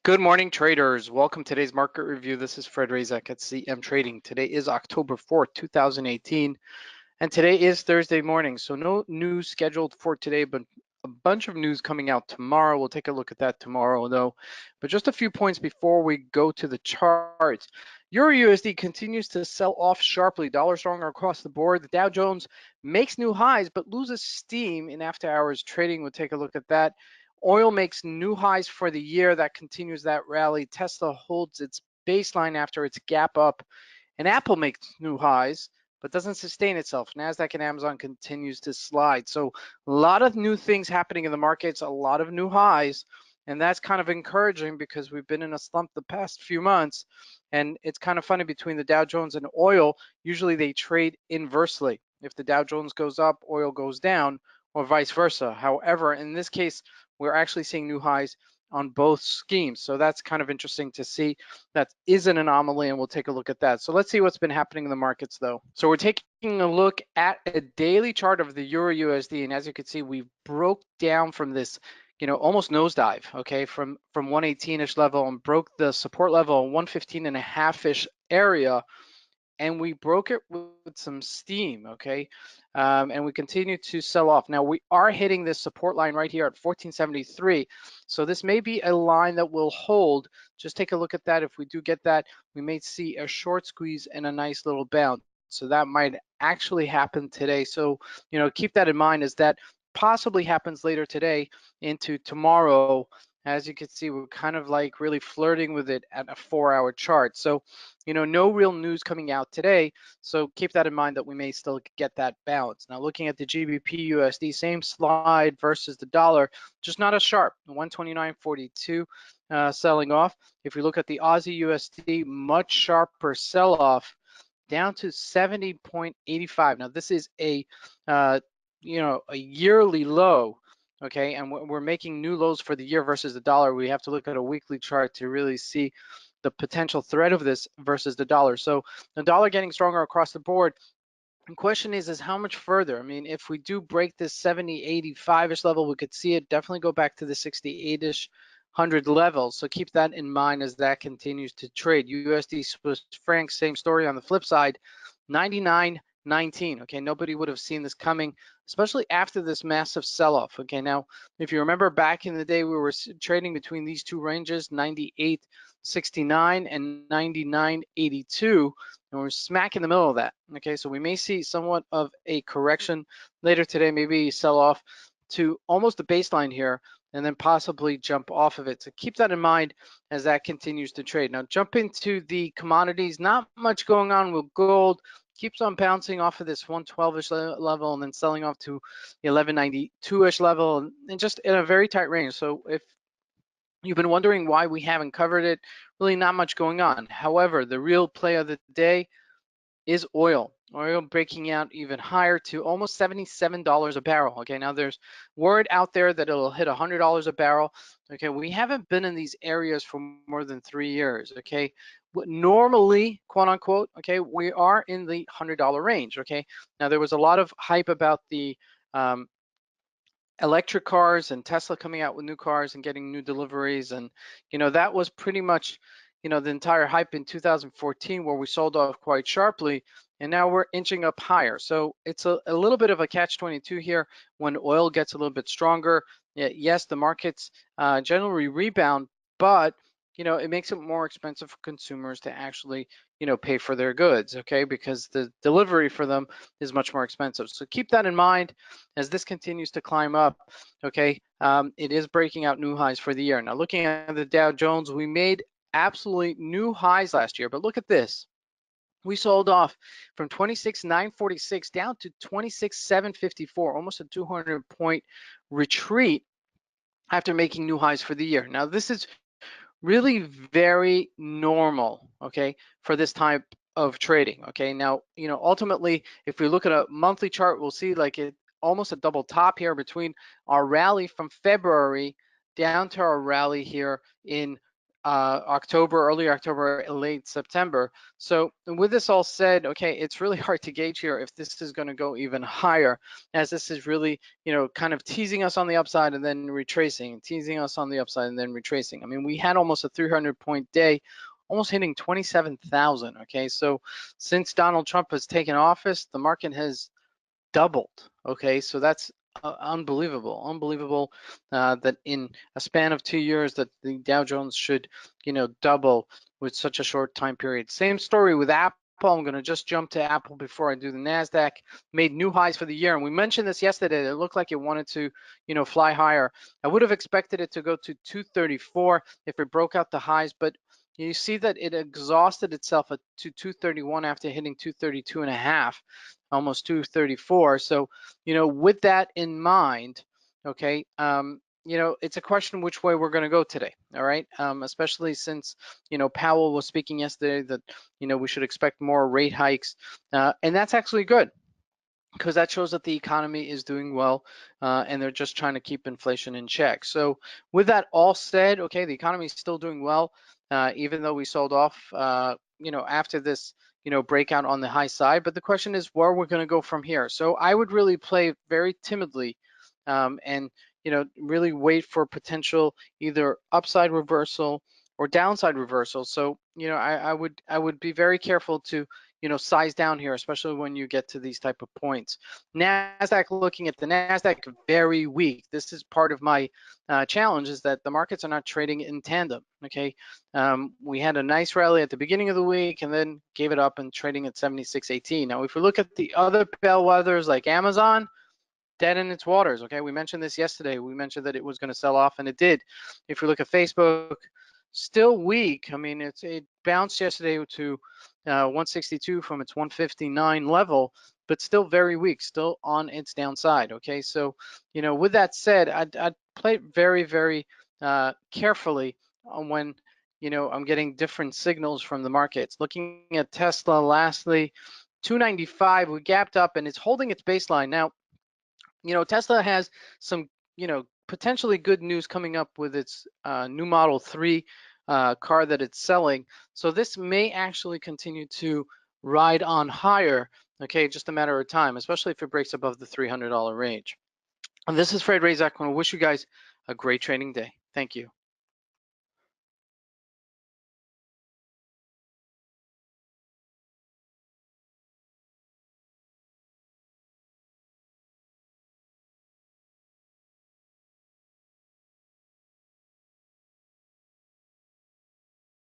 Good morning, traders. Welcome to today's market review. This is Fred Razak at CMTrading. Today is October 4th, 2018, and today is Thursday morning. So no news scheduled for today, but a bunch of news coming out tomorrow. We'll take a look at that tomorrow, though. But just a few points before we go to the charts. Euro USD continues to sell off sharply. Dollar stronger across the board. The Dow Jones makes new highs, but loses steam in after-hours trading. We'll take a look at that. Oil makes new highs for the year. That continues that rally. Tesla holds its baseline after its gap up. And Apple makes new highs, but doesn't sustain itself. NASDAQ and Amazon continues to slide. So a lot of new things happening in the markets, a lot of new highs. And that's kind of encouraging because we've been in a slump the past few months. And it's kind of funny between the Dow Jones and oil, usually they trade inversely. If the Dow Jones goes up, oil goes down, or vice versa. However, in this case, we're actually seeing new highs on both schemes. So that's kind of interesting to see. That is an anomaly, and we'll take a look at that. So let's see what's been happening in the markets, though. So we're taking a look at a daily chart of the Euro USD, and as you can see, we broke down from this, almost nosedive, okay, from 118-ish level and broke the support level 115.5-ish area, and we broke it with some steam, okay? And we continue to sell off. Now we are hitting this support line right here at 1473. So this may be a line that will hold. Just take a look at that. If we do get that, we may see a short squeeze and a nice little bounce. So that might actually happen today. So, keep that in mind as that possibly happens later today into tomorrow. As you can see, we're kind of like really flirting with it at a 4-hour chart. So, no real news coming out today. So keep that in mind that we may still get that bounce. Now, looking at the GBP USD, same slide versus the dollar, just not as sharp. 129.42 selling off. If we look at the Aussie USD, much sharper sell off down to 70.85. Now, this is a yearly low. Okay, and we're making new lows for the year versus the dollar. We have to look at a weekly chart to really see the potential threat of this versus the dollar. So the dollar getting stronger across the board. The question is how much further? I mean, if we do break this 70, 85-ish level, we could see it definitely go back to the 68-ish 100 levels. So keep that in mind as that continues to trade. USD Swiss franc, same story on the flip side, 99.19. Okay, nobody would have seen this coming, especially after this massive sell-off. Okay, now if you remember back in the day, we were trading between these two ranges, 98.69 and 99.82, and we're smack in the middle of that. Okay, so we may see somewhat of a correction later today, maybe sell off to almost the baseline here, and then possibly jump off of it. So keep that in mind as that continues to trade. Now jump into the commodities. Not much going on with gold. Keeps on bouncing off of this 112-ish level and then selling off to the 1192-ish level, and just in a very tight range. So if you've been wondering why we haven't covered it, really not much going on. However, the real play of the day is oil. Oil breaking out even higher to almost $77 a barrel. Okay, now there's word out there that it'll hit $100 a barrel. Okay, we haven't been in these areas for more than 3 years. Okay, normally, quote unquote, okay, we are in the $100 range. Okay, now there was a lot of hype about the electric cars and Tesla coming out with new cars and getting new deliveries, and that was pretty much the entire hype in 2014, where we sold off quite sharply, and now we're inching up higher. So it's a little bit of a catch-22 here. When oil gets a little bit stronger, yes, the markets generally rebound, but it makes it more expensive for consumers to actually pay for their goods, okay, because the delivery for them is much more expensive. So keep that in mind as this continues to climb up. Okay, it is breaking out new highs for the year. Now looking at the Dow Jones, we made absolutely new highs last year, but look at this. We sold off from 26,946 down to 26,754, almost a 200-point retreat after making new highs for the year. Now this is really very normal, okay, for this type of trading. Okay, now ultimately, if we look at a monthly chart, we'll see like it almost a double top here between our rally from February down to our rally here in October, early October, late September. So with this all said, okay, it's really hard to gauge here if this is going to go even higher, as this is really, kind of teasing us on the upside and then retracing, teasing us on the upside and then retracing. I mean, we had almost a 300-point day, almost hitting 27,000. Okay, so since Donald Trump has taken office, the market has doubled. Okay, so that's unbelievable that in a span of 2 years that the Dow Jones should, double with such a short time period. Same story with Apple. I'm going to just jump to Apple before I do the Nasdaq. Made new highs for the year, and we mentioned this yesterday. It looked like it wanted to, fly higher. I would have expected it to go to 234 if it broke out the highs, but you see that it exhausted itself to 231 after hitting 232 and a half, almost 234. So, with that in mind, okay, it's a question which way we're going to go today. All right, especially since Powell was speaking yesterday that we should expect more rate hikes, and that's actually good, because that shows that the economy is doing well, and they're just trying to keep inflation in check. So with that all said, okay, the economy is still doing well, even though we sold off, after this, breakout on the high side. But the question is where we're going to go from here. So I would really play very timidly, and really wait for potential either upside reversal or downside reversal. So I would be very careful to size down here, especially when you get to these type of points. Nasdaq, looking at the Nasdaq, very weak. This is part of my challenge, is that the markets are not trading in tandem. Okay, we had a nice rally at the beginning of the week and then gave it up and trading at 76.18. Now, if we look at the other bellwethers like Amazon, dead in its waters. Okay, we mentioned this yesterday. We mentioned that it was going to sell off, and it did. If you look at Facebook, still weak. I mean, it bounced yesterday to 162 from its 159 level, but still very weak, still on its downside. Okay, so with that said, I'd play it very, very carefully on when I'm getting different signals from the markets. Looking at Tesla, lastly, 295, we gapped up and it's holding its baseline now. Tesla has some, potentially good news coming up with its new Model 3 car that it's selling. So this may actually continue to ride on higher, okay, just a matter of time, especially if it breaks above the $300 range. And this is Fred Razak. I want to wish you guys a great trading day. Thank you.